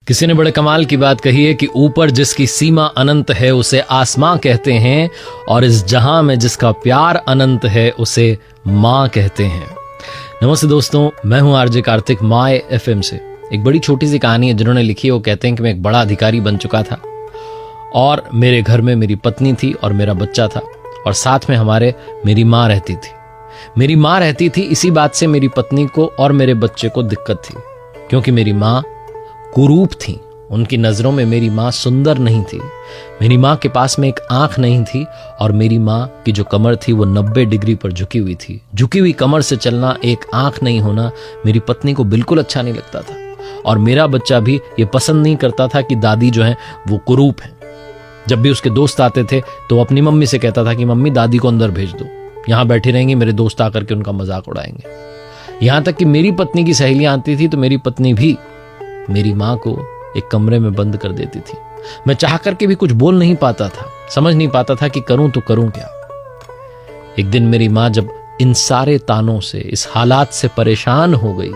किसी ने बड़े कमाल की बात कही है कि ऊपर जिसकी सीमा अनंत है उसे आसमां कहते हैं, और इस जहां में जिसका प्यार अनंत है उसे मां कहते हैं। नमस्ते दोस्तों, मैं हूं आरजे कार्तिक माय एफएम से। एक बड़ी छोटी सी कहानी है जिन्होंने लिखी है। वो कहते हैं कि मैं एक बड़ा अधिकारी बन चुका था और मेरे घर में मेरी पत्नी थी और मेरा बच्चा था, और साथ में मेरी माँ रहती थी। मेरी माँ रहती थी, इसी बात से मेरी पत्नी को और मेरे बच्चे को दिक्कत थी, क्योंकि मेरी माँ कुरूप थी। उनकी नजरों में मेरी माँ सुंदर नहीं थी। मेरी माँ के पास में एक आंख नहीं थी, और मेरी माँ की जो कमर थी वो 90 डिग्री पर झुकी हुई थी। झुकी हुई कमर से चलना, एक आंख नहीं होना मेरी पत्नी को बिल्कुल अच्छा नहीं लगता था, और मेरा बच्चा भी ये पसंद नहीं करता था कि दादी जो है वो कुरूप है। जब भी उसके दोस्त आते थे तो वो अपनी मम्मी से कहता था कि मम्मी दादी को अंदर भेज दो, यहाँ बैठी रहेंगी, मेरे दोस्त आकर के उनका मजाक उड़ाएंगे। यहाँ तक कि मेरी पत्नी की सहेलियां आती थी तो मेरी पत्नी भी मेरी माँ को एक कमरे में बंद कर देती थी। मैं चाह करके भी कुछ बोल नहीं पाता था, समझ नहीं पाता था कि करूं तो करूं क्या। एक दिन मेरी माँ जब इन सारे तानों से, इस हालात से परेशान हो गई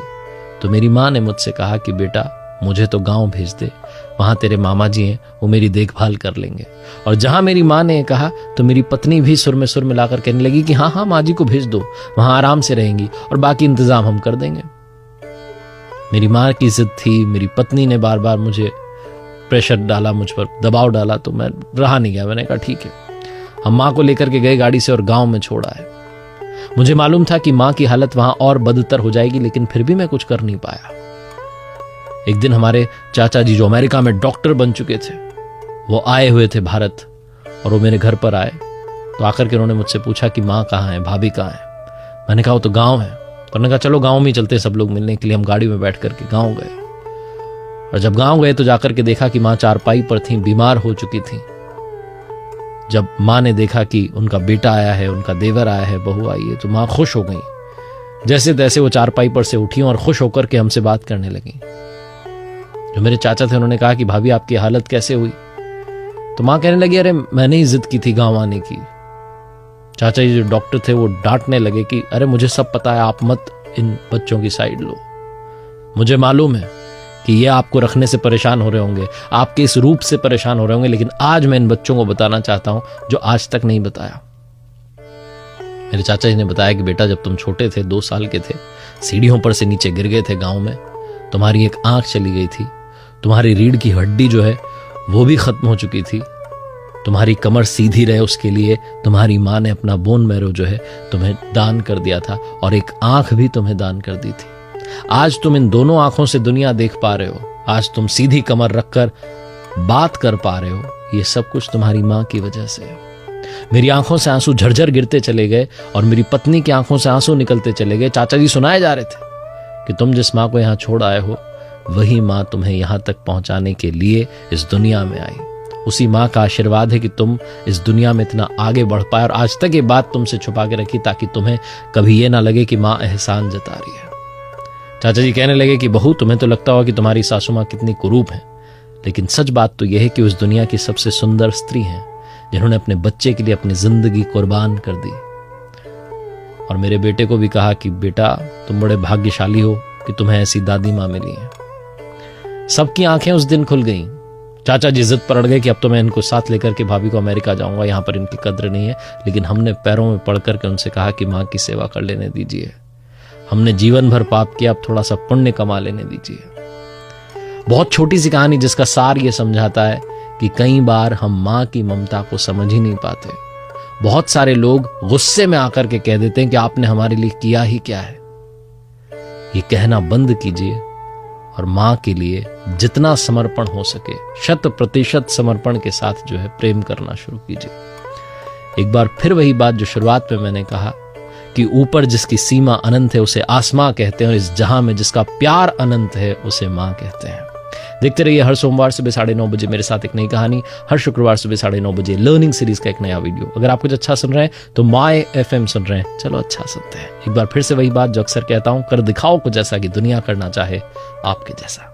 तो मेरी माँ ने मुझसे कहा कि बेटा मुझे तो गांव भेज दे, वहां तेरे मामा जी हैं, वो मेरी देखभाल कर लेंगे। और जहां मेरी माँ ने कहा तो मेरी पत्नी भी सुर में सुर मिलाकर कहने लगी कि हाँ हाँ माँ जी को भेज दो, वहां आराम से रहेंगी और बाकी इंतजाम हम कर देंगे। मेरी माँ की जिद थी, मेरी पत्नी ने बार बार मुझे प्रेशर डाला, मुझ पर दबाव डाला, तो मैं रहा नहीं गया। मैंने कहा ठीक है। हम माँ को लेकर के गए गाड़ी से और गांव में छोड़ा है। मुझे मालूम था कि माँ की हालत वहां और बदतर हो जाएगी, लेकिन फिर भी मैं कुछ कर नहीं पाया। एक दिन हमारे चाचा जी जो अमेरिका में डॉक्टर बन चुके थे, वो आए हुए थे भारत, और वो मेरे घर पर आए। तो आकर के उन्होंने मुझसे पूछा कि माँ कहाँ है, भाभी कहाँ है। मैंने कहा वो तो गाँव है। तो उन्होंने कहा चलो गाँव में ही चलते सब लोग मिलने के लिए। हम गाड़ी में बैठ करके गाँव गए, और जब गाँव गए तो जाकर के देखा कि माँ चारपाई पर थी, बीमार हो चुकी थी। जब माँ ने देखा कि उनका बेटा आया है, उनका देवर आया है, बहू आई है, तो माँ खुश हो गई। जैसे तैसे वो चारपाई पर से उठी और खुश होकर के हमसे बात करने लगी। जो मेरे चाचा थे उन्होंने कहा कि भाभी आपकी हालत कैसे हुई। तो माँ कहने लगी अरे मैंने ही जिद की थी गाँव आने की। चाचा जी जो डॉक्टर थे वो डांटने लगे कि अरे मुझे सब पता है, आप मत इन बच्चों की साइड लो। मुझे मालूम है कि ये आपको रखने से परेशान हो रहे होंगे, आपके इस रूप से परेशान हो रहे होंगे, लेकिन आज मैं इन बच्चों को बताना चाहता हूं जो आज तक नहीं बताया। मेरे चाचा जी ने बताया कि बेटा जब तुम छोटे थे, 2 साल के थे, सीढ़ियों पर से नीचे गिर गए थे गांव में, तुम्हारी एक आंख चली गई थी, तुम्हारी रीढ़ की हड्डी जो है वो भी खत्म हो चुकी थी, तुम्हारी कमर सीधी रहे उसके लिए तुम्हारी माँ ने अपना बोन मैरो जो है तुम्हें दान कर दिया था, और एक आंख भी तुम्हें दान कर दी थी। आज तुम इन दोनों आंखों से दुनिया देख पा रहे हो, आज तुम सीधी कमर रखकर बात कर पा रहे हो, ये सब कुछ तुम्हारी माँ की वजह से है। मेरी आंखों से आंसू झरझर गिरते चले गए, और मेरी पत्नी की आंखों से आंसू निकलते चले गए। चाचा जी सुनाए जा रहे थे कि तुम जिस माँ को यहाँ छोड़ आए हो, वही माँ तुम्हें यहाँ तक पहुंचाने के लिए इस दुनिया में आई। उसी माँ का आशीर्वाद है कि तुम इस दुनिया में इतना आगे बढ़ पाए, और आज तक ये बात तुमसे छुपा के रखी ताकि तुम्हें कभी ये ना लगे कि माँ एहसान जता रही है। चाचा जी कहने लगे कि बहू तुम्हें तो लगता होगा कि तुम्हारी सासू माँ कितनी कुरूप है, लेकिन सच बात तो यह है कि उस दुनिया की सबसे सुंदर स्त्री हैं, जिन्होंने अपने बच्चे के लिए अपनी जिंदगी कुर्बान कर दी। और मेरे बेटे को भी कहा कि बेटा तुम बड़े भाग्यशाली हो कि तुम्हें ऐसी दादी माँ मिली है। सबकी आंखें उस दिन खुल गईं। चाचा जी जिद पर अड़ गए कि अब तो मैं इनको साथ लेकर के भाभी को अमेरिका जाऊंगा, यहाँ पर इनकी कद्र नहीं है। लेकिन हमने पैरों में पड़ करके उनसे कहा कि माँ की सेवा कर लेने दीजिए, हमने जीवन भर पाप किया, अब थोड़ा सा पुण्य कमा लेने दीजिए। बहुत छोटी सी कहानी जिसका सार ये समझाता है कि कई बार हम माँ की ममता को समझ ही नहीं पाते। बहुत सारे लोग गुस्से में आकर के कह देते हैं कि आपने हमारे लिए किया ही क्या है। ये कहना बंद कीजिए, और माँ के लिए जितना समर्पण हो सके 100% समर्पण के साथ जो है प्रेम करना शुरू कीजिए। एक बार फिर वही बात जो शुरुआत में मैंने कहा कि ऊपर जिसकी सीमा अनंत है उसे आसमां कहते हैं, और इस जहां में जिसका प्यार अनंत है उसे माँ कहते हैं। देखते रहिए हर सोमवार सुबह 9:30 बजे मेरे साथ एक नई कहानी, हर शुक्रवार सुबह 9:30 बजे लर्निंग सीरीज का एक नया वीडियो। अगर आप कुछ अच्छा सुन रहे हैं तो माय एफएम सुन रहे हैं, चलो अच्छा सुनते हैं। एक बार फिर से वही बात जो अक्सर कहता हूं, कर दिखाओ कुछ ऐसा कि दुनिया करना चाहे आपके जैसा।